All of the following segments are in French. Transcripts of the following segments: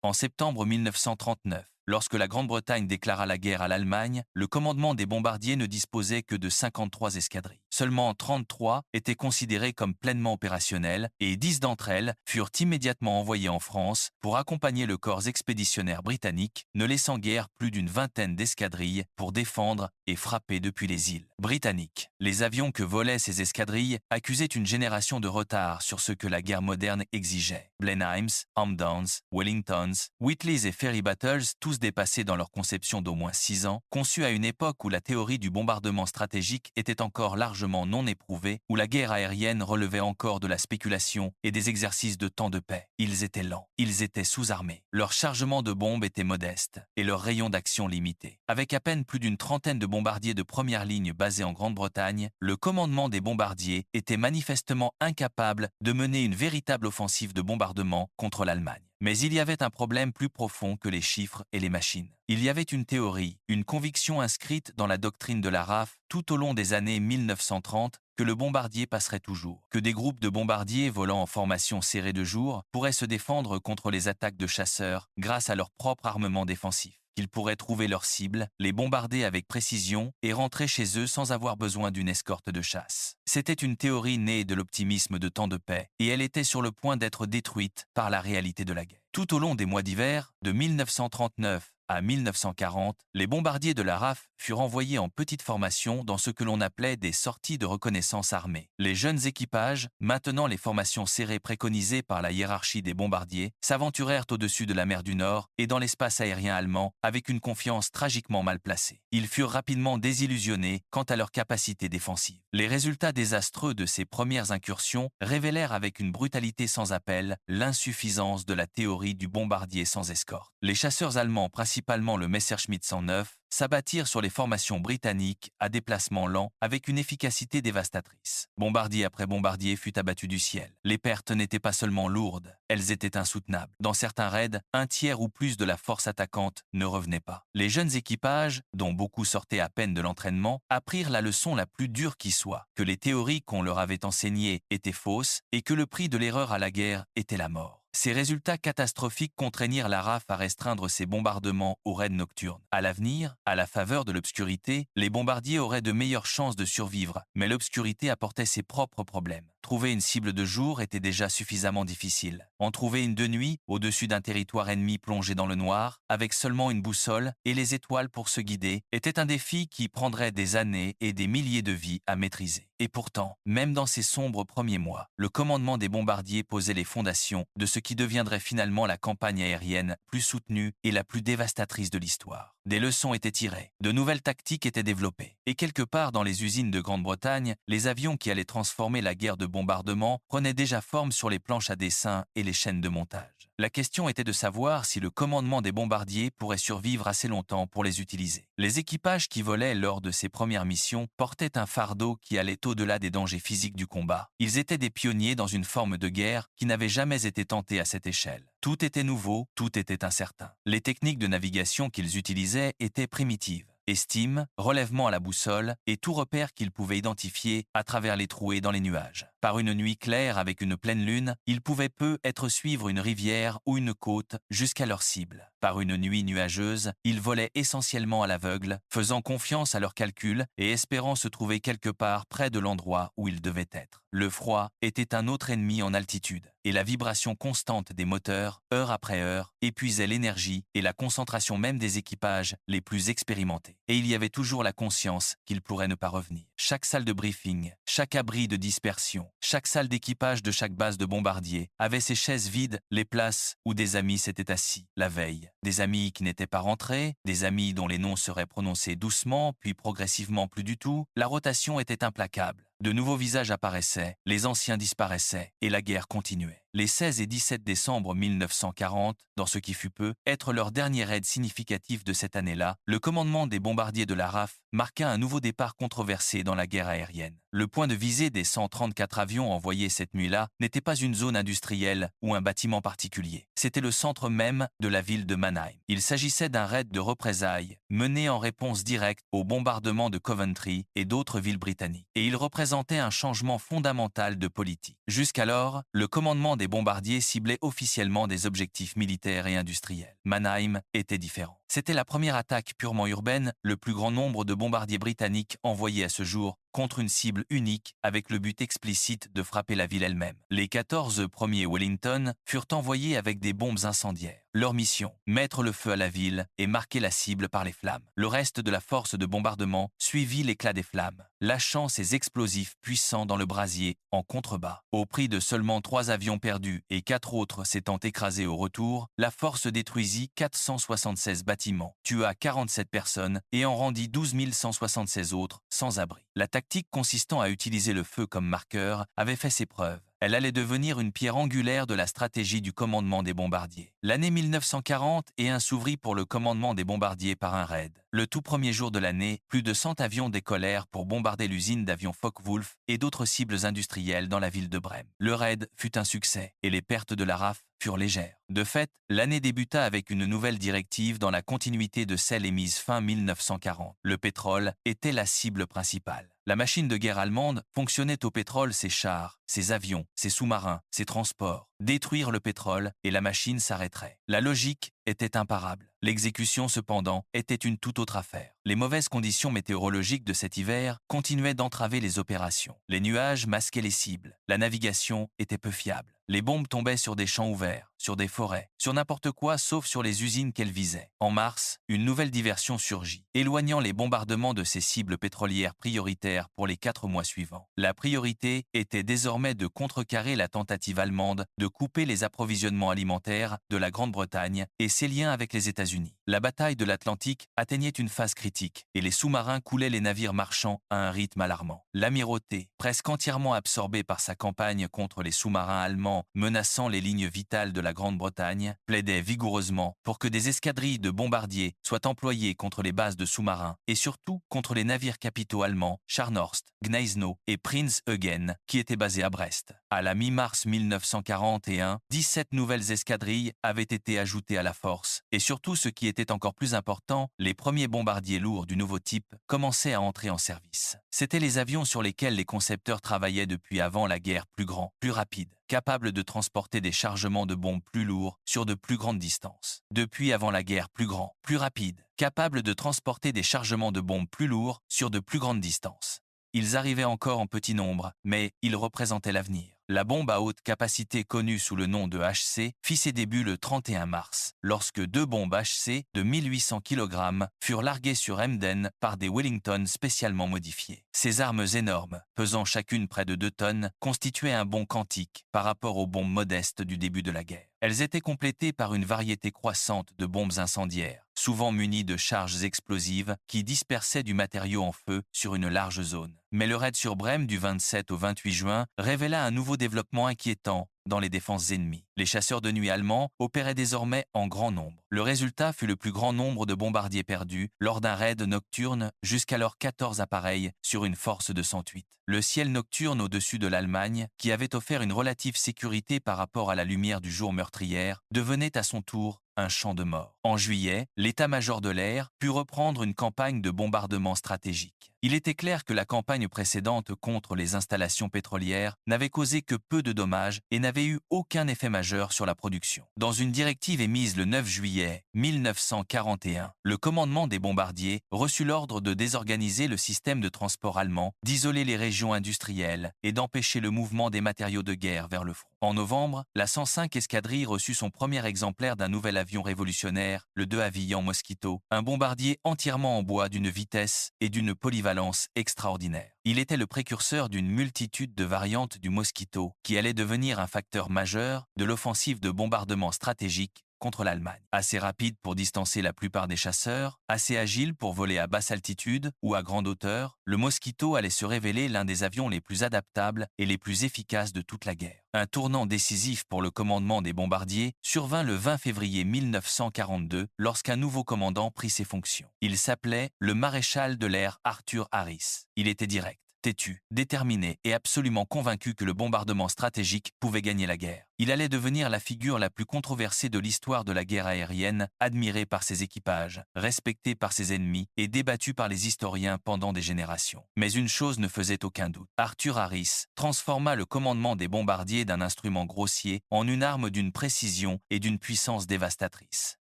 En septembre 1939, lorsque la Grande-Bretagne déclara la guerre à l'Allemagne, le commandement des bombardiers ne disposait que de 53 escadrilles. Seulement 33 étaient considérées comme pleinement opérationnelles et 10 d'entre elles furent immédiatement envoyées en France pour accompagner le corps expéditionnaire britannique, ne laissant guère plus d'une vingtaine d'escadrilles pour défendre et frapper depuis les îles britanniques. Les avions que volaient ces escadrilles accusaient une génération de retard sur ce que la guerre moderne exigeait. Blenheims, Hampdowns, Wellingtons, Whitleys et Ferry Battles, tous dépassés dans leur conception d'au moins 6 ans, conçus à une époque où la théorie du bombardement stratégique était encore largement non éprouvée, où la guerre aérienne relevait encore de la spéculation et des exercices de temps de paix. Ils étaient lents, ils étaient sous-armés. Leur chargement de bombes était modeste et leur rayon d'action limité. Avec à peine plus d'une trentaine de bombardiers de première ligne basés en Grande-Bretagne, le commandement des bombardiers était manifestement incapable de mener une véritable offensive de bombardement contre l'Allemagne. Mais il y avait un problème plus profond que les chiffres et les machines. Il y avait une théorie, une conviction inscrite dans la doctrine de la RAF tout au long des années 1930 que le bombardier passerait toujours, que des groupes de bombardiers volant en formation serrée de jour pourraient se défendre contre les attaques de chasseurs grâce à leur propre armement défensif, qu'ils pourraient trouver leur cible, les bombarder avec précision et rentrer chez eux sans avoir besoin d'une escorte de chasse. C'était une théorie née de l'optimisme de temps de paix et elle était sur le point d'être détruite par la réalité de la guerre. Tout au long des mois d'hiver, de 1939 à 1940, les bombardiers de la RAF furent envoyés en petite formation dans ce que l'on appelait des sorties de reconnaissance armée. Les jeunes équipages, maintenant les formations serrées préconisées par la hiérarchie des bombardiers, s'aventurèrent au-dessus de la mer du Nord et dans l'espace aérien allemand avec une confiance tragiquement mal placée. Ils furent rapidement désillusionnés quant à leur capacité défensive. Les résultats désastreux de ces premières incursions révélèrent avec une brutalité sans appel l'insuffisance de la théorie du bombardier sans escorte. Les chasseurs allemands, principalement le Messerschmitt 109, s'abattirent sur les formations britanniques à déplacement lent avec une efficacité dévastatrice. Bombardier après bombardier fut abattu du ciel. Les pertes n'étaient pas seulement lourdes, elles étaient insoutenables. Dans certains raids, un tiers ou plus de la force attaquante ne revenait pas. Les jeunes équipages, dont beaucoup sortaient à peine de l'entraînement, apprirent la leçon la plus dure qui soit, que les théories qu'on leur avait enseignées étaient fausses et que le prix de l'erreur à la guerre était la mort. Ces résultats catastrophiques contraignirent la RAF à restreindre ses bombardements aux raids nocturnes. À l'avenir, à la faveur de l'obscurité, les bombardiers auraient de meilleures chances de survivre, mais l'obscurité apportait ses propres problèmes. Trouver une cible de jour était déjà suffisamment difficile. En trouver une de nuit, au-dessus d'un territoire ennemi plongé dans le noir, avec seulement une boussole et les étoiles pour se guider, était un défi qui prendrait des années et des milliers de vies à maîtriser. Et pourtant, même dans ces sombres premiers mois, le commandement des bombardiers posait les fondations de ce qui deviendrait finalement la campagne aérienne plus soutenue et la plus dévastatrice de l'histoire. Des leçons étaient tirées, de nouvelles tactiques étaient développées, et quelque part dans les usines de Grande-Bretagne, les avions qui allaient transformer la guerre de bombardement prenaient déjà forme sur les planches à dessin et les chaînes de montage. La question était de savoir si le commandement des bombardiers pourrait survivre assez longtemps pour les utiliser. Les équipages qui volaient lors de ces premières missions portaient un fardeau qui allait au-delà des dangers physiques du combat. Ils étaient des pionniers dans une forme de guerre qui n'avait jamais été tentée à cette échelle. Tout était nouveau, tout était incertain. Les techniques de navigation qu'ils utilisaient étaient primitives. Estime, relèvement à la boussole et tout repère qu'ils pouvaient identifier à travers les trouées dans les nuages. Par une nuit claire avec une pleine lune, ils pouvaient peu être suivre une rivière ou une côte jusqu'à leur cible. Par une nuit nuageuse, ils volaient essentiellement à l'aveugle, faisant confiance à leurs calculs et espérant se trouver quelque part près de l'endroit où ils devaient être. Le froid était un autre ennemi en altitude, et la vibration constante des moteurs, heure après heure, épuisait l'énergie et la concentration même des équipages les plus expérimentés. Et il y avait toujours la conscience qu'ils pourraient ne pas revenir. Chaque salle de briefing, chaque abri de dispersion, chaque salle d'équipage de chaque base de bombardiers avait ses chaises vides, les places où des amis s'étaient assis la veille. Des amis qui n'étaient pas rentrés, des amis dont les noms seraient prononcés doucement, puis progressivement plus du tout. La rotation était implacable. De nouveaux visages apparaissaient, les anciens disparaissaient, et la guerre continuait. Les 16 et 17 décembre 1940, dans ce qui fut peu, être leur dernier raid significatif de cette année-là, le commandement des bombardiers de la RAF marqua un nouveau départ controversé dans la guerre aérienne. Le point de visée des 134 avions envoyés cette nuit-là n'était pas une zone industrielle ou un bâtiment particulier. C'était le centre même de la ville de Mannheim. Il s'agissait d'un raid de représailles mené en réponse directe au bombardement de Coventry et d'autres villes britanniques. Et il représentait un changement fondamental de politique. Jusqu'alors, le commandement des des bombardiers ciblait officiellement des objectifs militaires et industriels. Mannheim était différent. C'était la première attaque purement urbaine, le plus grand nombre de bombardiers britanniques envoyés à ce jour contre une cible unique avec le but explicite de frapper la ville elle-même. Les 14 premiers Wellington furent envoyés avec des bombes incendiaires. Leur mission, mettre le feu à la ville et marquer la cible par les flammes. Le reste de la force de bombardement suivit l'éclat des flammes, lâchant ces explosifs puissants dans le brasier en contrebas. Au prix de seulement 3 avions perdus et 4 autres s'étant écrasés au retour, la force détruisit 476 bâtiments, tua 47 personnes et en rendit 12 176 autres sans abri. La tactique consistant à utiliser le feu comme marqueur avait fait ses preuves. Elle allait devenir une pierre angulaire de la stratégie du commandement des bombardiers. L'année 1941 s'ouvrit pour le commandement des bombardiers par un raid. Le tout premier jour de l'année, plus de 100 avions décollèrent pour bombarder l'usine d'avions Focke-Wulf et d'autres cibles industrielles dans la ville de Brême. Le raid fut un succès et les pertes de la RAF furent légères. De fait, l'année débuta avec une nouvelle directive dans la continuité de celle émise fin 1940. Le pétrole était la cible principale. La machine de guerre allemande fonctionnait au pétrole, ses chars, ses avions, ses sous-marins, ses transports. Détruire le pétrole et la machine s'arrêterait. La logique était imparable. L'exécution, cependant, était une toute autre affaire. Les mauvaises conditions météorologiques de cet hiver continuaient d'entraver les opérations. Les nuages masquaient les cibles. La navigation était peu fiable. Les bombes tombaient sur des champs ouverts, sur des forêts, sur n'importe quoi sauf sur les usines qu'elles visaient. En mars, une nouvelle diversion surgit, éloignant les bombardements de ces cibles pétrolières prioritaires pour les 4 mois suivants. La priorité était désormais de contrecarrer la tentative allemande de couper les approvisionnements alimentaires de la Grande-Bretagne et ses liens avec les États-Unis. La bataille de l'Atlantique atteignait une phase critique et les sous-marins coulaient les navires marchands à un rythme alarmant. L'Amirauté, presque entièrement absorbée par sa campagne contre les sous-marins allemands menaçant les lignes vitales de la Grande-Bretagne, plaidait vigoureusement pour que des escadrilles de bombardiers soient employées contre les bases de sous-marins et surtout contre les navires capitaux allemands Scharnhorst, Gneisenau et Prinz Eugen qui étaient basés à Brest. À la mi-mars 1941, 17 nouvelles escadrilles avaient été ajoutées à la force et surtout ce qui était encore plus important, les premiers bombardiers lourds du nouveau type commençaient à entrer en service. C'étaient les avions sur lesquels les concepteurs travaillaient depuis avant la guerre, plus grands, plus rapides, capables de transporter des chargements de bombes plus lourds sur de plus grandes distances. Depuis avant la guerre, plus grands, plus rapides, capables de transporter des chargements de bombes plus lourds sur de plus grandes distances. Ils arrivaient encore en petit nombre, mais ils représentaient l'avenir. La bombe à haute capacité connue sous le nom de HC fit ses débuts le 31 mars, lorsque 2 bombes HC de 1800 kg furent larguées sur Emden par des Wellington spécialement modifiés. Ces armes énormes, pesant chacune près de 2 tonnes, constituaient un bond quantique par rapport aux bombes modestes du début de la guerre. Elles étaient complétées par une variété croissante de bombes incendiaires, souvent munies de charges explosives qui dispersaient du matériau en feu sur une large zone. Mais le raid sur Brême du 27 au 28 juin révéla un nouveau développement inquiétant dans les défenses ennemies. Les chasseurs de nuit allemands opéraient désormais en grand nombre. Le résultat fut le plus grand nombre de bombardiers perdus lors d'un raid nocturne, jusqu'alors 14 appareils sur une force de 108. Le ciel nocturne au-dessus de l'Allemagne, qui avait offert une relative sécurité par rapport à la lumière du jour meurtrière, devenait à son tour un champ de mort. En juillet, l'état-major de l'air put reprendre une campagne de bombardement stratégique. Il était clair que la campagne précédente contre les installations pétrolières n'avait causé que peu de dommages et n'avait eu aucun effet majeur sur la production. Dans une directive émise le 9 juillet 1941, le commandement des bombardiers reçut l'ordre de désorganiser le système de transport allemand, d'isoler les régions industrielles et d'empêcher le mouvement des matériaux de guerre vers le front. En novembre, la 105 escadrille reçut son premier exemplaire d'un nouvel avion révolutionnaire, le 2 Havilland Mosquito, un bombardier entièrement en bois d'une vitesse et d'une polyvalence extraordinaire. Il était le précurseur d'une multitude de variantes du Mosquito qui allait devenir un facteur majeur de l'offensive de bombardement stratégique contre l'Allemagne. Assez rapide pour distancer la plupart des chasseurs, assez agile pour voler à basse altitude ou à grande hauteur, le Mosquito allait se révéler l'un des avions les plus adaptables et les plus efficaces de toute la guerre. Un tournant décisif pour le commandement des bombardiers survint le 20 février 1942 lorsqu'un nouveau commandant prit ses fonctions. Il s'appelait le maréchal de l'air Arthur Harris. Il était direct, têtu, déterminé et absolument convaincu que le bombardement stratégique pouvait gagner la guerre. Il allait devenir la figure la plus controversée de l'histoire de la guerre aérienne, admiré par ses équipages, respecté par ses ennemis et débattu par les historiens pendant des générations. Mais une chose ne faisait aucun doute. Arthur Harris transforma le commandement des bombardiers d'un instrument grossier en une arme d'une précision et d'une puissance dévastatrice.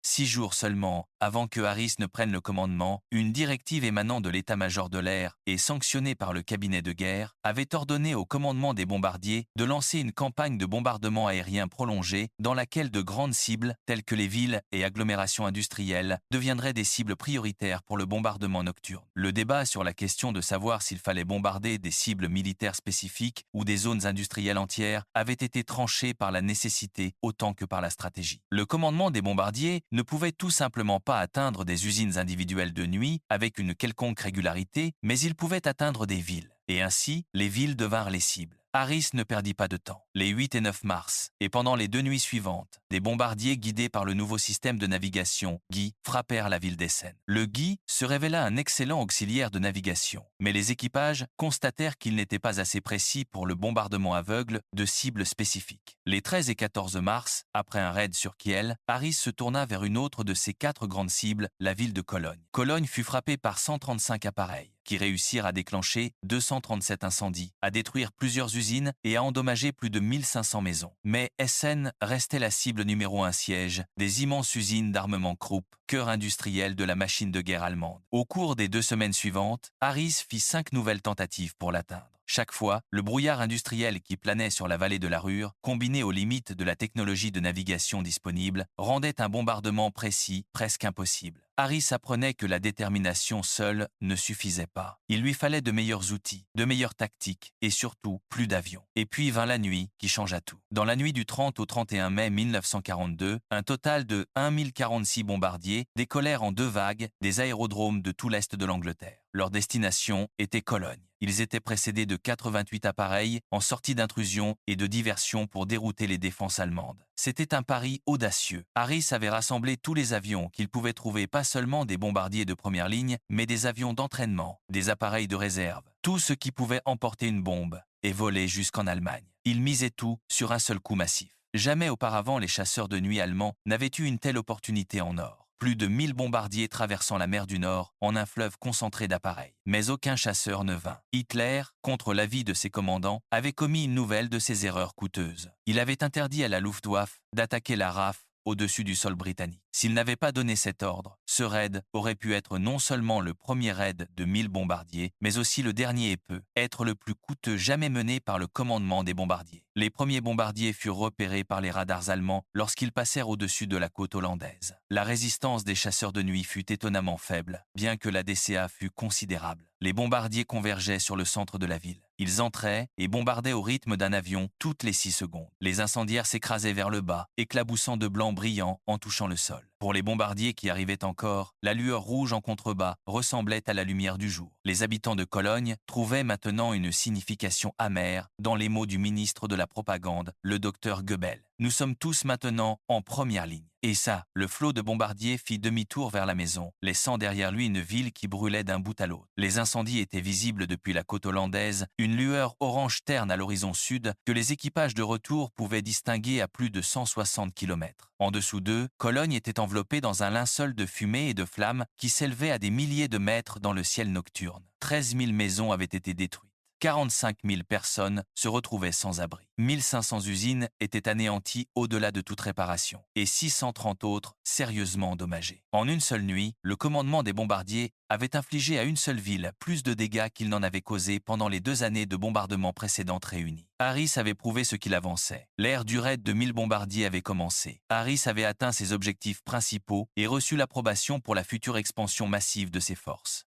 6 jours seulement avant que Harris ne prenne le commandement, une directive émanant de l'état-major de l'air et sanctionnée par le cabinet de guerre avait ordonné au commandement des bombardiers de lancer une campagne de bombardement aérien prolongée dans laquelle de grandes cibles, telles que les villes et agglomérations industrielles, deviendraient des cibles prioritaires pour le bombardement nocturne. Le débat sur la question de savoir s'il fallait bombarder des cibles militaires spécifiques ou des zones industrielles entières avait été tranché par la nécessité autant que par la stratégie. Le commandement des bombardiers ne pouvait tout simplement pas atteindre des usines individuelles de nuit avec une quelconque régularité, mais il pouvait atteindre des villes. Et ainsi, les villes devinrent les cibles. Harris ne perdit pas de temps. Les 8 et 9 mars, et pendant les 2 nuits suivantes, des bombardiers guidés par le nouveau système de navigation, GUI, frappèrent la ville d'Essen. Le GUI se révéla un excellent auxiliaire de navigation, mais les équipages constatèrent qu'il n'était pas assez précis pour le bombardement aveugle de cibles spécifiques. Les 13 et 14 mars, après un raid sur Kiel, Harris se tourna vers une autre de ses 4 grandes cibles, la ville de Cologne. Cologne fut frappée par 135 appareils, qui réussirent à déclencher 237 incendies, à détruire plusieurs usines et à endommager plus de 1500 maisons. Mais Essen restait la cible numéro 1 siège des immenses usines d'armement Krupp, cœur industriel de la machine de guerre allemande. Au cours des 2 semaines suivantes, Harris fit 5 nouvelles tentatives pour l'atteindre. Chaque fois, le brouillard industriel qui planait sur la vallée de la Ruhr, combiné aux limites de la technologie de navigation disponible, rendait un bombardement précis presque impossible. Harris apprenait que la détermination seule ne suffisait pas. Il lui fallait de meilleurs outils, de meilleures tactiques et surtout plus d'avions. Et puis vint la nuit qui changea tout. Dans la nuit du 30 au 31 mai 1942, un total de 1046 bombardiers décollèrent en 2 vagues des aérodromes de tout l'est de l'Angleterre. Leur destination était Cologne. Ils étaient précédés de 88 appareils en sortie d'intrusion et de diversion pour dérouter les défenses allemandes. C'était un pari audacieux. Harris avait rassemblé tous les avions qu'il pouvait trouver, pas seulement des bombardiers de première ligne, mais des avions d'entraînement, des appareils de réserve, tout ce qui pouvait emporter une bombe et voler jusqu'en Allemagne. Il misait tout sur un seul coup massif. Jamais auparavant les chasseurs de nuit allemands n'avaient eu une telle opportunité en or. Plus de 1000 bombardiers traversant la mer du Nord en un fleuve concentré d'appareils. Mais aucun chasseur ne vint. Hitler, contre l'avis de ses commandants, avait commis une nouvelle de ses erreurs coûteuses. Il avait interdit à la Luftwaffe d'attaquer la RAF au-dessus du sol britannique. S'il n'avait pas donné cet ordre, ce raid aurait pu être non seulement le premier raid de 1000 bombardiers, mais aussi le dernier et peut être le plus coûteux jamais mené par le commandement des bombardiers. Les premiers bombardiers furent repérés par les radars allemands lorsqu'ils passèrent au-dessus de la côte hollandaise. La résistance des chasseurs de nuit fut étonnamment faible, bien que la DCA fût considérable. Les bombardiers convergeaient sur le centre de la ville. Ils entraient et bombardaient au rythme d'un avion toutes les 6 secondes. Les incendiaires s'écrasaient vers le bas, éclaboussant de blanc brillant en touchant le sol. Pour les bombardiers qui arrivaient encore, la lueur rouge en contrebas ressemblait à la lumière du jour. Les habitants de Cologne trouvaient maintenant une signification amère dans les mots du ministre de la Propagande, le docteur Goebbels. Nous sommes tous maintenant en première ligne. Et ça, le flot de bombardiers fit demi-tour vers la maison, laissant derrière lui une ville qui brûlait d'un bout à l'autre. Les incendies étaient visibles depuis la côte hollandaise, une lueur orange terne à l'horizon sud que les équipages de retour pouvaient distinguer à plus de 160 km. En dessous d'eux, Cologne était enveloppée dans un linceul de fumée et de flammes qui s'élevait à des milliers de mètres dans le ciel nocturne. 13 000 maisons avaient été détruites. 45 000 personnes se retrouvaient sans abri. 1500 usines étaient anéanties au-delà de toute réparation et 630 autres sérieusement endommagées. En une seule nuit, le commandement des bombardiers avait infligé à une seule ville plus de dégâts qu'il n'en avait causé pendant les 2 années de bombardement précédentes réunies. Harris avait prouvé ce qu'il avançait. L'ère du raid de 1000 bombardiers avait commencé. Harris avait atteint ses objectifs principaux et reçu l'approbation pour la future expansion massive de ses forces.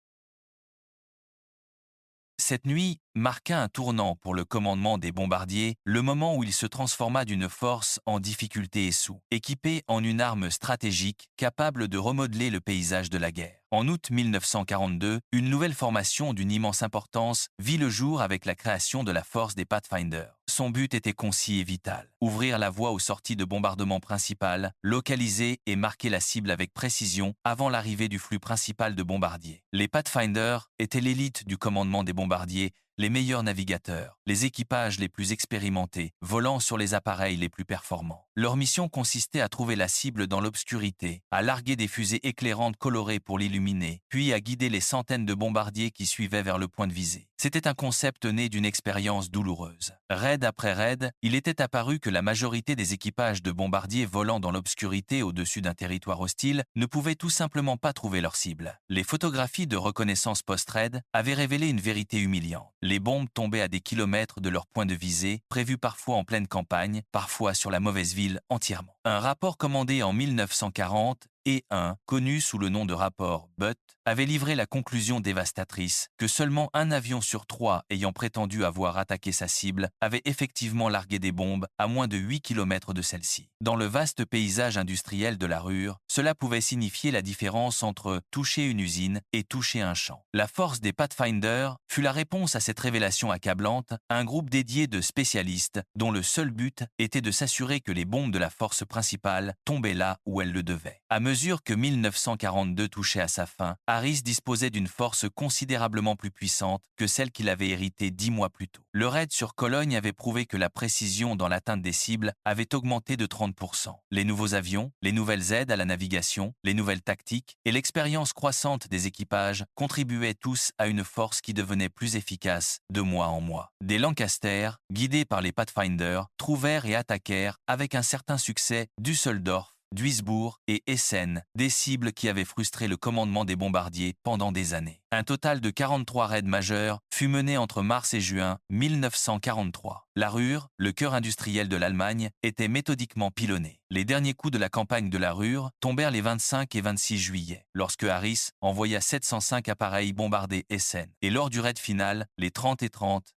Cette nuit marqua un tournant pour le commandement des bombardiers, le moment où il se transforma d'une force en difficulté et sous, équipée en une arme stratégique capable de remodeler le paysage de la guerre. En août 1942, une nouvelle formation d'une immense importance vit le jour avec la création de la force des Pathfinder. Son but était concis et vital: ouvrir la voie aux sorties de bombardement principales, localiser et marquer la cible avec précision avant l'arrivée du flux principal de bombardiers. Les Pathfinder étaient l'élite du commandement des bombardiers les meilleurs navigateurs, les équipages les plus expérimentés, volant sur les appareils les plus performants. Leur mission consistait à trouver la cible dans l'obscurité, à larguer des fusées éclairantes colorées pour l'illuminer, puis à guider les centaines de bombardiers qui suivaient vers le point de visée. C'était un concept né d'une expérience douloureuse. Raid après raid, il était apparu que la majorité des équipages de bombardiers volant dans l'obscurité au-dessus d'un territoire hostile ne pouvaient tout simplement pas trouver leur cible. Les photographies de reconnaissance post-raid avaient révélé une vérité humiliante. Les bombes tombaient à des kilomètres de leur point de visée, prévus parfois en pleine campagne, parfois sur la mauvaise ville entièrement. Un rapport commandé en 1940 et connu sous le nom de rapport Butt, avait livré la conclusion dévastatrice que seulement un avion sur 3 ayant prétendu avoir attaqué sa cible avait effectivement largué des bombes à moins de 8 km de celle-ci. Dans le vaste paysage industriel de la Ruhr, cela pouvait signifier la différence entre toucher une usine et toucher un champ. La force des Pathfinder fut la réponse à cette révélation accablante, un groupe dédié de spécialistes dont le seul but était de s'assurer que les bombes de la force principale tombaient là où elles le devaient. À mesure que 1942 touchait à sa fin, Harris disposait d'une force considérablement plus puissante que celle qu'il avait héritée 10 mois plus tôt. Le raid sur Cologne avait prouvé que la précision dans l'atteinte des cibles avait augmenté de 30%. Les nouveaux avions, les nouvelles aides à la navigation, les nouvelles tactiques et l'expérience croissante des équipages contribuaient tous à une force qui devenait plus efficace de mois en mois. Des Lancaster, guidés par les Pathfinder, trouvèrent et attaquèrent avec un certain succès Düsseldorf, Duisbourg et Essen, des cibles qui avaient frustré le commandement des bombardiers pendant des années. Un total de 43 raids majeurs fut mené entre mars et juin 1943. La Ruhr, le cœur industriel de l'Allemagne, était méthodiquement pilonné. Les derniers coups de la campagne de la Ruhr tombèrent les 25 et 26 juillet, lorsque Harris envoya 705 appareils bombarder Essen. Et lors du raid final, les 30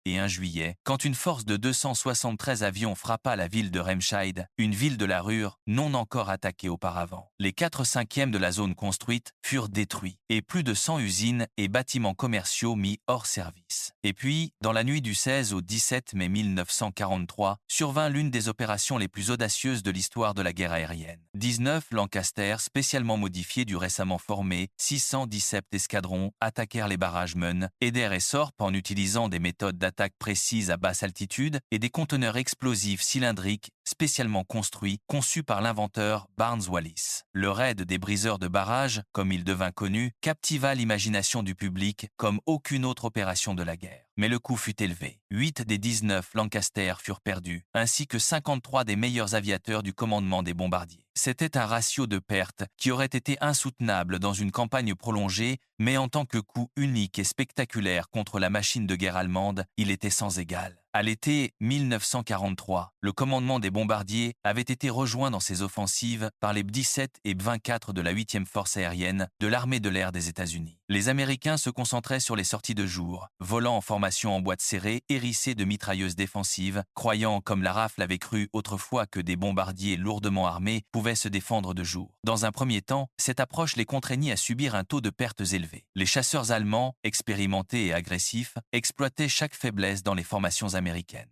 et 1 juillet, quand une force de 273 avions frappa la ville de Remscheid, une ville de la Ruhr non encore attaquée auparavant. Les 4/5 de la zone construite furent détruits, et plus de 100 usines et bâtiments commerciaux mis hors service. Et puis, dans la nuit du 16 au 17 mai 1943, survint l'une des opérations les plus audacieuses de l'histoire de la guerre aérienne. 19 Lancaster spécialement modifiés du récemment formé 617 escadron attaquèrent les barrages Meun, Eder et Sorp en utilisant des méthodes d'attaque précises à basse altitude et des conteneurs explosifs cylindriques spécialement construits, conçus par l'inventeur Barnes Wallis. Le raid des briseurs de barrages, comme il devint connu, captiva l'imagination du public comme aucune autre opération de la guerre. Mais le coût fut élevé. 8 des 19 Lancaster furent perdus, ainsi que 53 des meilleurs aviateurs du commandement des bombardiers. C'était un ratio de pertes qui aurait été insoutenable dans une campagne prolongée, mais en tant que coup unique et spectaculaire contre la machine de guerre allemande, il était sans égal. À l'été 1943, le commandement des bombardiers avait été rejoint dans ses offensives par les B-17 et B-24 de la 8e force aérienne de l'armée de l'air des États-Unis. Les Américains se concentraient sur les sorties de jour, volant en formation en boîte serrée, hérissée de mitrailleuses défensives, croyant, comme la rafle avait cru autrefois, que des bombardiers lourdement armés pouvaient se défendre de jour. Dans un premier temps, cette approche les contraignit à subir un taux de pertes élevé. Les chasseurs allemands, expérimentés et agressifs, exploitaient chaque faiblesse dans les formations américaines.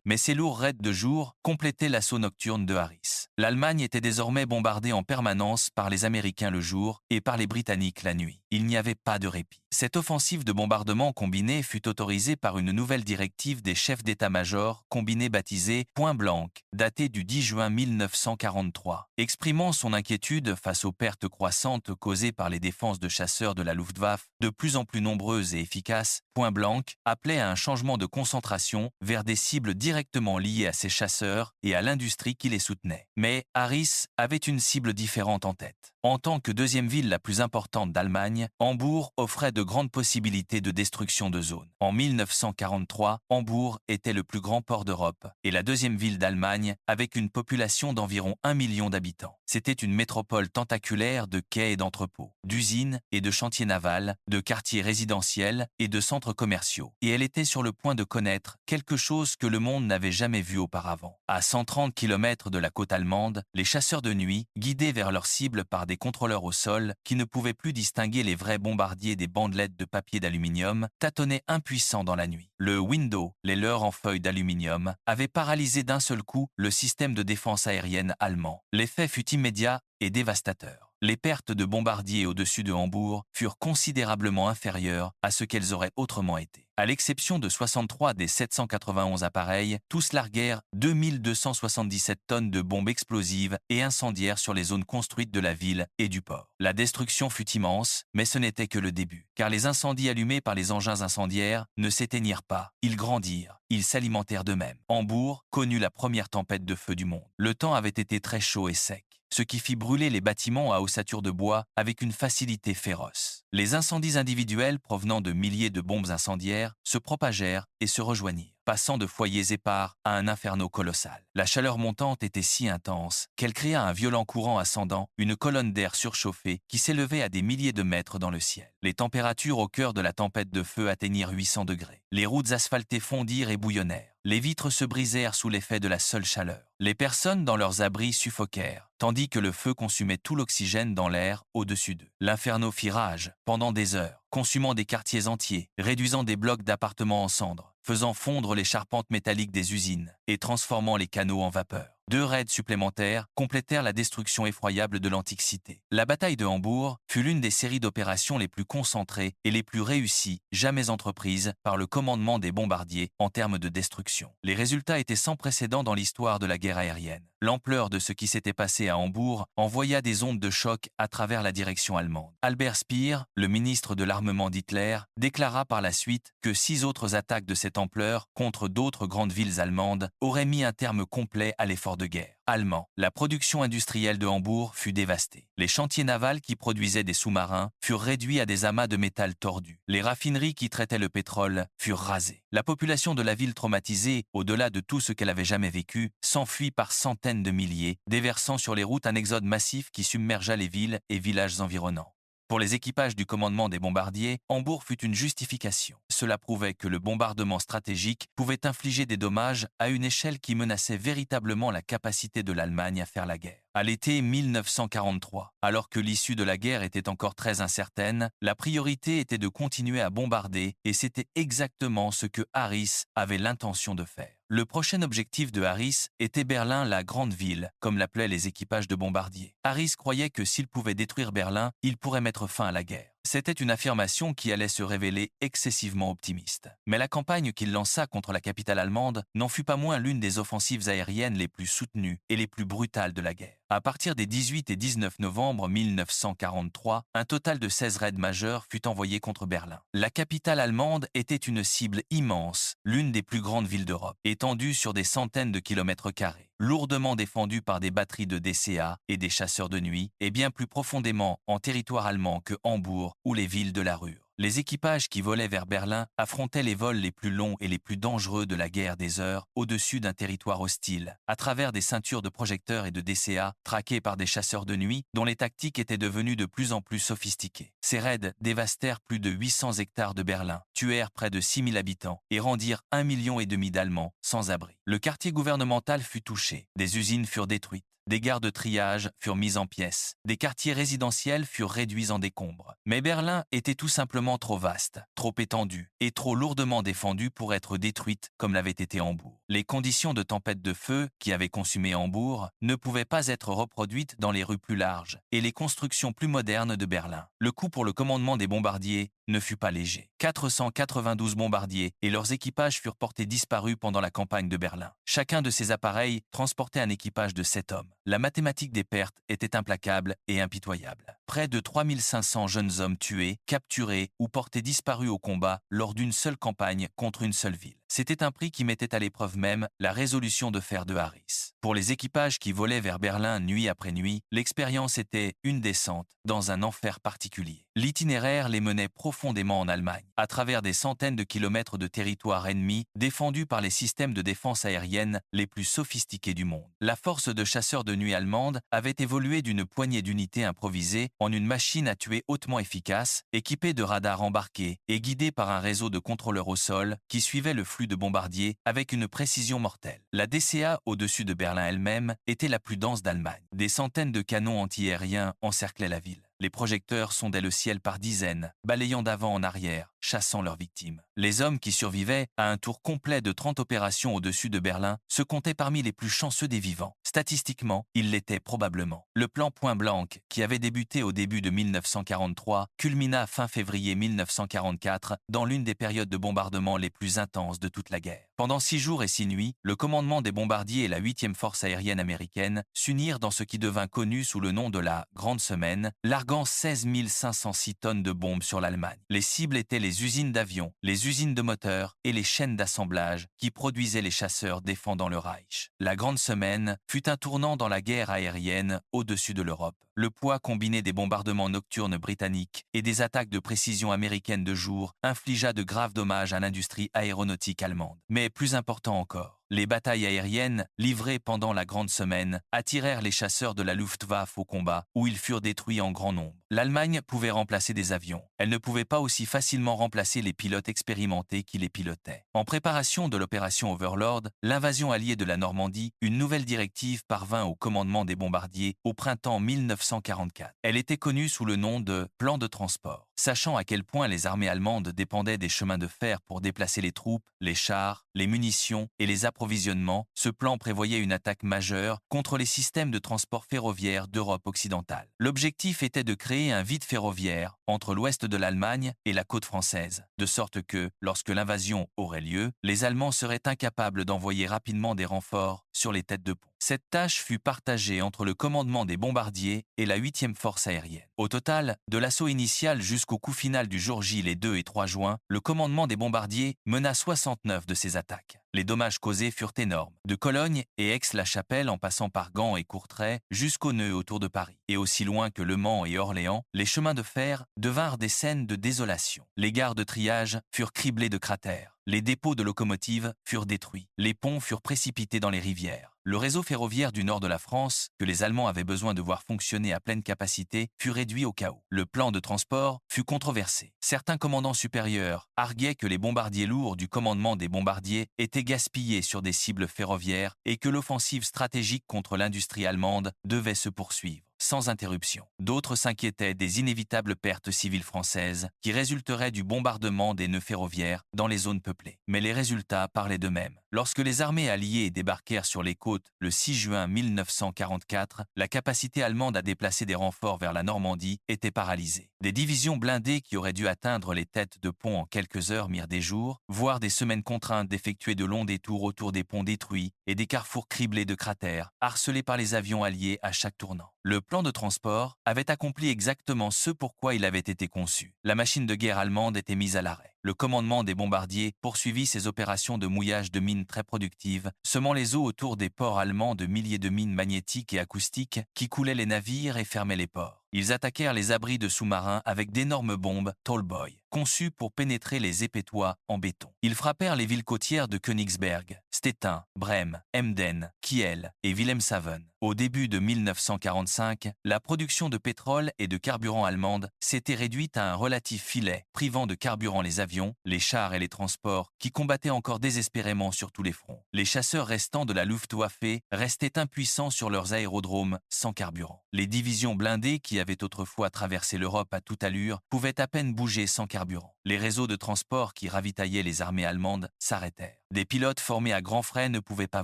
Mais ces lourds raids de jour complétaient l'assaut nocturne de Harris. L'Allemagne était désormais bombardée en permanence par les Américains le jour et par les Britanniques la nuit. Il n'y avait pas de répit. Cette offensive de bombardement combinée fut autorisée par une nouvelle directive des chefs d'état-major combinée baptisée Point Blanc, datée du 10 juin 1943. Exprimant son inquiétude face aux pertes croissantes causées par les défenses de chasseurs de la Luftwaffe, de plus en plus nombreuses et efficaces, Point Blanc appelait à un changement de concentration vers des cibles directement liées à ces chasseurs et à l'industrie qui les soutenait. Mais Harris avait une cible différente en tête. En tant que deuxième ville la plus importante d'Allemagne, Hambourg offrait de grandes possibilités de destruction de zones. En 1943, Hambourg était le plus grand port d'Europe et la deuxième ville d'Allemagne avec une population d'environ 1 million d'habitants. C'était une métropole tentaculaire de quais et d'entrepôts, d'usines et de chantiers navals, de quartiers résidentiels et de centres commerciaux. Et elle était sur le point de connaître quelque chose que le monde n'avait jamais vu auparavant. À 130 km de la côte allemande, les chasseurs de nuit, guidés vers leur cible par des contrôleurs au sol qui ne pouvaient plus distinguer les vrais bombardiers des bandelettes de papier d'aluminium, tâtonnaient impuissants dans la nuit. Le Window, les leurs en feuilles d'aluminium, avait paralysé d'un seul coup le système de défense aérienne allemand. L'effet fut immédiat et dévastateur. Les pertes de bombardiers au-dessus de Hambourg furent considérablement inférieures à ce qu'elles auraient autrement été. À l'exception de 63 des 791 appareils, tous larguèrent 2277 tonnes de bombes explosives et incendiaires sur les zones construites de la ville et du port. La destruction fut immense, mais ce n'était que le début, car les incendies allumés par les engins incendiaires ne s'éteignirent pas, ils grandirent, ils s'alimentèrent d'eux-mêmes. Hambourg connut la première tempête de feu du monde. Le temps avait été très chaud et sec, ce qui fit brûler les bâtiments à ossature de bois avec une facilité féroce. Les incendies individuels provenant de milliers de bombes incendiaires se propagèrent et se rejoignirent, passant de foyers épars à un inferno colossal. La chaleur montante était si intense qu'elle créa un violent courant ascendant, une colonne d'air surchauffé qui s'élevait à des milliers de mètres dans le ciel. Les températures au cœur de la tempête de feu atteignirent 800 degrés. Les routes asphaltées fondirent et bouillonnèrent. Les vitres se brisèrent sous l'effet de la seule chaleur. Les personnes dans leurs abris suffoquèrent, tandis que le feu consumait tout l'oxygène dans l'air au-dessus d'eux. L'inferno fit rage pendant des heures, consumant des quartiers entiers, réduisant des blocs d'appartements en cendres, faisant fondre les charpentes métalliques des usines et transformant les canaux en vapeur. 2 raids supplémentaires complétèrent la destruction effroyable de l'antique cité. La bataille de Hambourg fut l'une des séries d'opérations les plus concentrées et les plus réussies jamais entreprises par le commandement des bombardiers en termes de destruction. Les résultats étaient sans précédent dans l'histoire de la guerre aérienne. L'ampleur de ce qui s'était passé à Hambourg envoya des ondes de choc à travers la direction allemande. Albert Speer, le ministre de l'armement d'Hitler, déclara par la suite que 6 autres attaques de cette ampleur contre d'autres grandes villes allemandes auraient mis un terme complet à l'effort de guerre allemand. La production industrielle de Hambourg fut dévastée. Les chantiers navals qui produisaient des sous-marins furent réduits à des amas de métal tordu. Les raffineries qui traitaient le pétrole furent rasées. La population de la ville traumatisée, au-delà de tout ce qu'elle avait jamais vécu, s'enfuit par centaines de milliers, déversant sur les routes un exode massif qui submergea les villes et villages environnants. Pour les équipages du commandement des bombardiers, Hambourg fut une justification. Cela prouvait que le bombardement stratégique pouvait infliger des dommages à une échelle qui menaçait véritablement la capacité de l'Allemagne à faire la guerre. À l'été 1943, alors que l'issue de la guerre était encore très incertaine, la priorité était de continuer à bombarder et c'était exactement ce que Harris avait l'intention de faire. Le prochain objectif de Harris était Berlin, la grande ville, comme l'appelaient les équipages de bombardiers. Harris croyait que s'il pouvait détruire Berlin, il pourrait mettre fin à la guerre. C'était une affirmation qui allait se révéler excessivement optimiste. Mais la campagne qu'il lança contre la capitale allemande n'en fut pas moins l'une des offensives aériennes les plus soutenues et les plus brutales de la guerre. À partir des 18 et 19 novembre 1943, un total de 16 raids majeurs fut envoyé contre Berlin. La capitale allemande était une cible immense, l'une des plus grandes villes d'Europe, étendue sur des centaines de kilomètres carrés, lourdement défendue par des batteries de DCA et des chasseurs de nuit, et bien plus profondément en territoire allemand que Hambourg ou les villes de la Ruhr. Les équipages qui volaient vers Berlin affrontaient les vols les plus longs et les plus dangereux de la guerre des heures au-dessus d'un territoire hostile, à travers des ceintures de projecteurs et de DCA traqués par des chasseurs de nuit dont les tactiques étaient devenues de plus en plus sophistiquées. Ces raids dévastèrent plus de 800 hectares de Berlin, tuèrent près de 6000 habitants et rendirent 1,5 million d'Allemands sans abri. Le quartier gouvernemental fut touché, des usines furent détruites. Des gares de triage furent mises en pièces, des quartiers résidentiels furent réduits en décombres. Mais Berlin était tout simplement trop vaste, trop étendue et trop lourdement défendue pour être détruite comme l'avait été Hambourg. Les conditions de tempête de feu qui avaient consumé Hambourg ne pouvaient pas être reproduites dans les rues plus larges et les constructions plus modernes de Berlin. Le coût pour le commandement des bombardiers ne fut pas léger. 492 bombardiers et leurs équipages furent portés disparus pendant la campagne de Berlin. Chacun de ces appareils transportait un équipage de 7 hommes. La mathématique des pertes était implacable et impitoyable. Près de 3500 jeunes hommes tués, capturés ou portés disparus au combat lors d'une seule campagne contre une seule ville. C'était un prix qui mettait à l'épreuve même la résolution de fer de Harris. Pour les équipages qui volaient vers Berlin nuit après nuit, l'expérience était une descente dans un enfer particulier. L'itinéraire les menait profondément en Allemagne, à travers des centaines de kilomètres de territoire ennemi défendus par les systèmes de défense aérienne les plus sophistiqués du monde. La force de chasseurs de nuit allemande avait évolué d'une poignée d'unités improvisées en une machine à tuer hautement efficace, équipée de radars embarqués et guidée par un réseau de contrôleurs au sol qui suivait le flux de bombardiers avec une précision mortelle. La DCA au-dessus de Berlin elle-même était la plus dense d'Allemagne. Des centaines de canons antiaériens encerclaient la ville. Les projecteurs sondaient le ciel par dizaines, balayant d'avant en arrière, chassant leurs victimes. Les hommes qui survivaient à un tour complet de 30 opérations au-dessus de Berlin se comptaient parmi les plus chanceux des vivants. Statistiquement, ils l'étaient probablement. Le plan Point Blanc, qui avait débuté au début de 1943, culmina fin février 1944 dans l'une des périodes de bombardement les plus intenses de toute la guerre. Pendant 6 jours et 6 nuits, le commandement des bombardiers et la 8e force aérienne américaine s'unirent dans ce qui devint connu sous le nom de la Grande Semaine, larguant 16 506 tonnes de bombes sur l'Allemagne. Les cibles étaient les usines d'avions, les usines de moteurs et les chaînes d'assemblage qui produisaient les chasseurs défendant le Reich. La Grande Semaine fut un tournant dans la guerre aérienne au-dessus de l'Europe. Le poids combiné des bombardements nocturnes britanniques et des attaques de précision américaines de jour infligea de graves dommages à l'industrie aéronautique allemande. Mais plus important encore, les batailles aériennes, livrées pendant la Grande Semaine, attirèrent les chasseurs de la Luftwaffe au combat, où ils furent détruits en grand nombre. L'Allemagne pouvait remplacer des avions. Elle ne pouvait pas aussi facilement remplacer les pilotes expérimentés qui les pilotaient. En préparation de l'opération Overlord, l'invasion alliée de la Normandie, une nouvelle directive parvint au commandement des bombardiers au printemps 1944. Elle était connue sous le nom de « plan de transport ». Sachant à quel point les armées allemandes dépendaient des chemins de fer pour déplacer les troupes, les chars, les munitions et les approvisionnements, ce plan prévoyait une attaque majeure contre les systèmes de transport ferroviaire d'Europe occidentale. L'objectif était de créer un vide ferroviaire entre l'ouest de l'Allemagne et la côte française, de sorte que, lorsque l'invasion aurait lieu, les Allemands seraient incapables d'envoyer rapidement des renforts sur les têtes de pont. Cette tâche fut partagée entre le commandement des bombardiers et la 8e force aérienne. Au total, de l'assaut initial jusqu'au coup final du jour J les 2 et 3 juin, le commandement des bombardiers mena 69 de ces attaques. Les dommages causés furent énormes, de Cologne et Aix-la-Chapelle en passant par Gand et Courtrai jusqu'au nœud autour de Paris. Et aussi loin que Le Mans et Orléans, les chemins de fer devinrent des scènes de désolation. Les gares de triage furent criblées de cratères. Les dépôts de locomotives furent détruits. Les ponts furent précipités dans les rivières. Le réseau ferroviaire du nord de la France, que les Allemands avaient besoin de voir fonctionner à pleine capacité, fut réduit au chaos. Le plan de transport fut controversé. Certains commandants supérieurs arguaient que les bombardiers lourds du commandement des bombardiers étaient gaspillés sur des cibles ferroviaires et que l'offensive stratégique contre l'industrie allemande devait se poursuivre sans interruption. D'autres s'inquiétaient des inévitables pertes civiles françaises qui résulteraient du bombardement des nœuds ferroviaires dans les zones peuplées. Mais les résultats parlaient d'eux-mêmes. Lorsque les armées alliées débarquèrent sur les côtes le 6 juin 1944, la capacité allemande à déplacer des renforts vers la Normandie était paralysée. Des divisions blindées qui auraient dû atteindre les têtes de pont en quelques heures mirent des jours, voire des semaines contraintes d'effectuer de longs détours autour des ponts détruits et des carrefours criblés de cratères, harcelés par les avions alliés à chaque tournant. Le plan de transport avait accompli exactement ce pourquoi il avait été conçu. La machine de guerre allemande était mise à l'arrêt. Le commandement des bombardiers poursuivit ses opérations de mouillage de mines très productives, semant les eaux autour des ports allemands de milliers de mines magnétiques et acoustiques qui coulaient les navires et fermaient les ports. Ils attaquèrent les abris de sous-marins avec d'énormes bombes Tallboy, conçues pour pénétrer les épais-toits en béton. Ils frappèrent les villes côtières de Königsberg, Stettin, Brême, Emden, Kiel et Wilhelmshaven. Au début de 1945, la production de pétrole et de carburant allemande s'était réduite à un relatif filet, privant de carburant les avions, les chars et les transports qui combattaient encore désespérément sur tous les fronts. Les chasseurs restants de la Luftwaffe restaient impuissants sur leurs aérodromes sans carburant. Les divisions blindées qui avaient autrefois traversé l'Europe à toute allure pouvaient à peine bouger sans carburant. Les réseaux de transport qui ravitaillaient les armées allemandes s'arrêtèrent. Des pilotes formés à grands frais ne pouvaient pas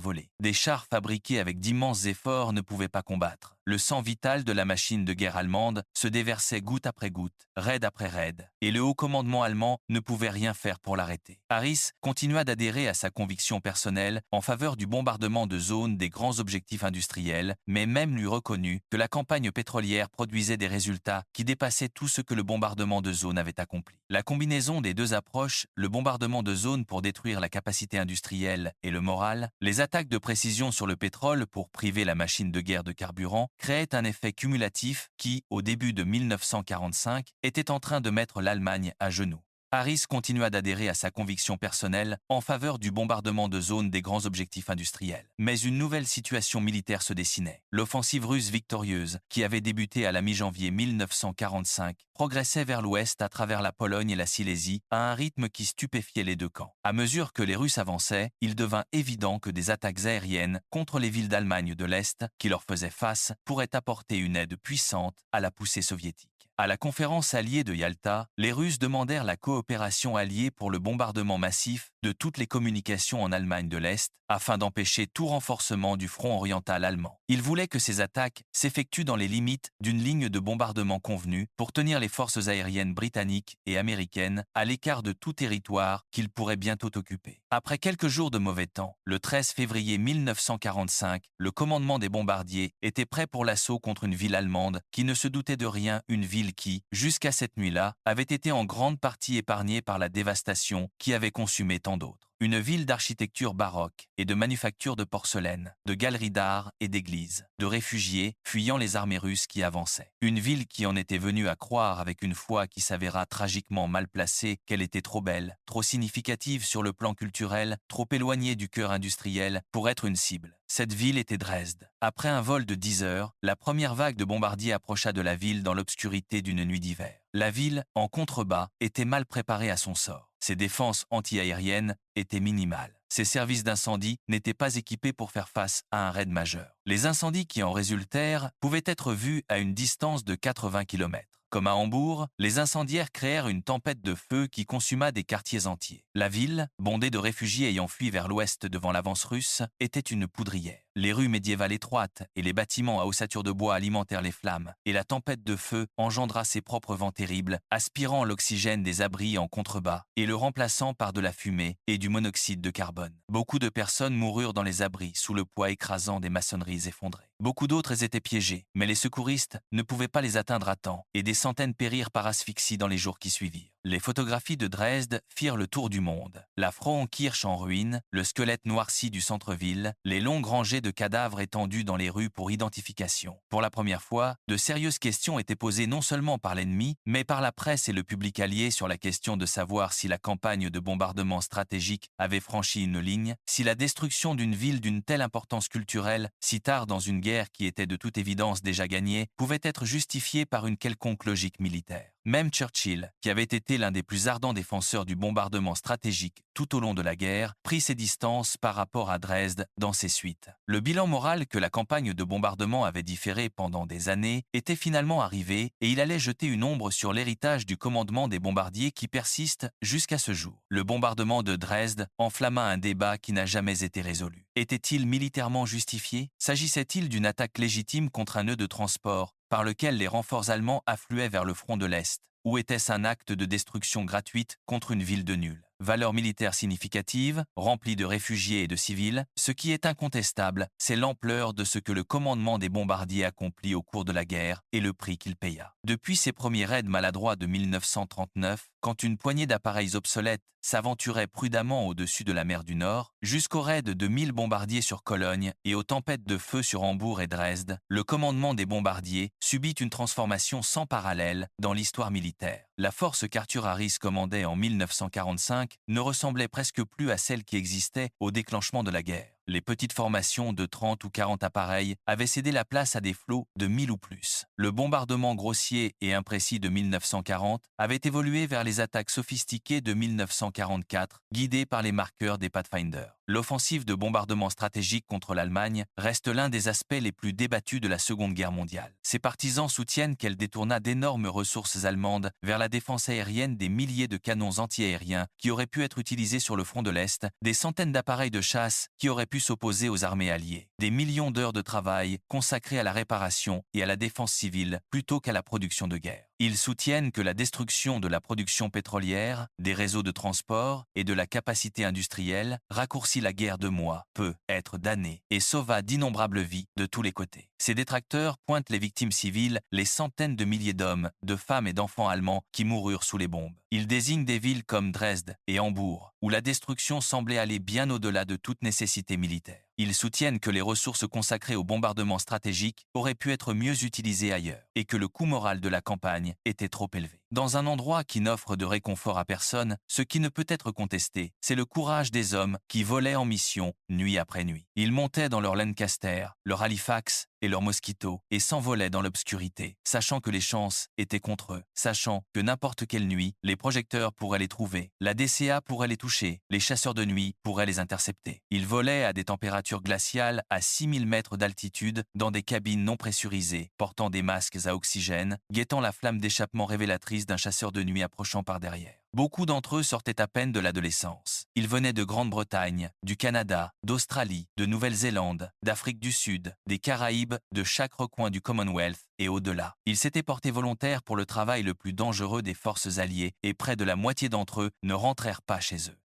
voler. Des chars fabriqués avec d'immenses efforts ne pouvaient pas combattre. Le sang vital de la machine de guerre allemande se déversait goutte après goutte, raid après raid, et le haut commandement allemand ne pouvait rien faire pour l'arrêter. Harris continua d'adhérer à sa conviction personnelle en faveur du bombardement de zones des grands objectifs industriels, mais même lui reconnut que la campagne pétrolière produisait des résultats qui dépassaient tout ce que le bombardement de zones avait accompli. La combinaison des deux approches, le bombardement de zones pour détruire la capacité industrielle et le moral, les attaques de précision sur le pétrole pour priver la machine de guerre de carburant, créait un effet cumulatif qui, au début de 1945, était en train de mettre l'Allemagne à genoux. Harris continua d'adhérer à sa conviction personnelle en faveur du bombardement de zones des grands objectifs industriels. Mais une nouvelle situation militaire se dessinait. L'offensive russe victorieuse, qui avait débuté à la mi-janvier 1945, progressait vers l'ouest à travers la Pologne et la Silésie à un rythme qui stupéfiait les deux camps. À mesure que les Russes avançaient, il devint évident que des attaques aériennes contre les villes d'Allemagne de l'Est qui leur faisaient face pourraient apporter une aide puissante à la poussée soviétique. À la conférence alliée de Yalta, les Russes demandèrent la coopération alliée pour le bombardement massif de toutes les communications en Allemagne de l'Est, afin d'empêcher tout renforcement du front oriental allemand. Ils voulaient que ces attaques s'effectuent dans les limites d'une ligne de bombardement convenue pour tenir les forces aériennes britanniques et américaines à l'écart de tout territoire qu'ils pourraient bientôt occuper. Après quelques jours de mauvais temps, le 13 février 1945, le commandement des bombardiers était prêt pour l'assaut contre une ville allemande qui ne se doutait de rien, une ville qui, jusqu'à cette nuit-là, avait été en grande partie épargnée par la dévastation qui avait consumé tant d'autres. Une ville d'architecture baroque et de manufacture de porcelaine, de galeries d'art et d'églises, de réfugiés fuyant les armées russes qui avançaient. Une ville qui en était venue à croire avec une foi qui s'avéra tragiquement mal placée qu'elle était trop belle, trop significative sur le plan culturel, trop éloignée du cœur industriel pour être une cible. Cette ville était Dresde. Après un vol de 10 heures, la première vague de bombardiers approcha de la ville dans l'obscurité d'une nuit d'hiver. La ville, en contrebas, était mal préparée à son sort. Ses défenses anti-aériennes étaient minimales. Ses services d'incendie n'étaient pas équipés pour faire face à un raid majeur. Les incendies qui en résultèrent pouvaient être vus à une distance de 80 km. Comme à Hambourg, les incendiaires créèrent une tempête de feu qui consuma des quartiers entiers. La ville, bondée de réfugiés ayant fui vers l'ouest devant l'avance russe, était une poudrière. Les rues médiévales étroites et les bâtiments à ossature de bois alimentèrent les flammes, et la tempête de feu engendra ses propres vents terribles, aspirant l'oxygène des abris en contrebas et le remplaçant par de la fumée et du monoxyde de carbone. Beaucoup de personnes moururent dans les abris sous le poids écrasant des maçonneries effondrées. Beaucoup d'autres étaient piégés, mais les secouristes ne pouvaient pas les atteindre à temps, et des centaines périrent par asphyxie dans les jours qui suivirent. Les photographies de Dresde firent le tour du monde. La Frauenkirche en ruine, le squelette noirci du centre-ville, les longues rangées de cadavres étendus dans les rues pour identification. Pour la première fois, de sérieuses questions étaient posées non seulement par l'ennemi, mais par la presse et le public allié sur la question de savoir si la campagne de bombardement stratégique avait franchi une ligne, si la destruction d'une ville d'une telle importance culturelle, si tard dans une guerre qui était de toute évidence déjà gagnée, pouvait être justifiée par une quelconque logique militaire. Même Churchill, qui avait été l'un des plus ardents défenseurs du bombardement stratégique tout au long de la guerre, prit ses distances par rapport à Dresde dans ses suites. Le bilan moral que la campagne de bombardement avait différé pendant des années était finalement arrivé et il allait jeter une ombre sur l'héritage du commandement des bombardiers qui persiste jusqu'à ce jour. Le bombardement de Dresde enflamma un débat qui n'a jamais été résolu. Était-il militairement justifié? S'agissait-il d'une attaque légitime contre un nœud de transport par lequel les renforts allemands affluaient vers le front de l'Est, ou était-ce un acte de destruction gratuite contre une ville de nuls? Valeur militaire significative, remplie de réfugiés et de civils, ce qui est incontestable, c'est l'ampleur de ce que le commandement des bombardiers accomplit au cours de la guerre et le prix qu'il paya. Depuis ses premiers raids maladroits de 1939, quand une poignée d'appareils obsolètes s'aventurait prudemment au-dessus de la mer du Nord, jusqu'au raid de 1000 bombardiers sur Cologne et aux tempêtes de feu sur Hambourg et Dresde, le commandement des bombardiers subit une transformation sans parallèle dans l'histoire militaire. La force qu'Arthur Harris commandait en 1945 ne ressemblait presque plus à celle qui existait au déclenchement de la guerre. Les petites formations de 30 ou 40 appareils avaient cédé la place à des flots de 1000 ou plus. Le bombardement grossier et imprécis de 1940 avait évolué vers les attaques sophistiquées de 1944, guidées par les marqueurs des Pathfinder. L'offensive de bombardement stratégique contre l'Allemagne reste l'un des aspects les plus débattus de la Seconde Guerre mondiale. Ses partisans soutiennent qu'elle détourna d'énormes ressources allemandes vers la défense aérienne, des milliers de canons antiaériens qui auraient pu être utilisés sur le front de l'Est, des centaines d'appareils de chasse qui auraient pu s'opposer aux armées alliées, des millions d'heures de travail consacrées à la réparation et à la défense civile plutôt qu'à la production de guerre. Ils soutiennent que la destruction de la production pétrolière, des réseaux de transport et de la capacité industrielle raccourcit la guerre de mois, peut être d'années et sauva d'innombrables vies de tous les côtés. Ces détracteurs pointent les victimes civiles, les centaines de milliers d'hommes, de femmes et d'enfants allemands qui moururent sous les bombes. Ils désignent des villes comme Dresde et Hambourg, où la destruction semblait aller bien au-delà de toute nécessité militaire. Ils soutiennent que les ressources consacrées au bombardement stratégique auraient pu être mieux utilisées ailleurs et que le coût moral de la campagne était trop élevé. Dans un endroit qui n'offre de réconfort à personne, ce qui ne peut être contesté, c'est le courage des hommes qui volaient en mission nuit après nuit. Ils montaient dans leur Lancaster, leur Halifax et leurs mosquitos et s'envolaient dans l'obscurité, sachant que les chances étaient contre eux, sachant que n'importe quelle nuit, les projecteurs pourraient les trouver, la DCA pourrait les toucher, les chasseurs de nuit pourraient les intercepter. Ils volaient à des températures glaciales à 6000 mètres d'altitude dans des cabines non pressurisées, portant des masques à oxygène, guettant la flamme d'échappement révélatrice d'un chasseur de nuit approchant par derrière. Beaucoup d'entre eux sortaient à peine de l'adolescence. Ils venaient de Grande-Bretagne, du Canada, d'Australie, de Nouvelle-Zélande, d'Afrique du Sud, des Caraïbes, de chaque recoin du Commonwealth et au-delà. Ils s'étaient portés volontaires pour le travail le plus dangereux des forces alliées et près de la moitié d'entre eux ne rentrèrent pas chez eux.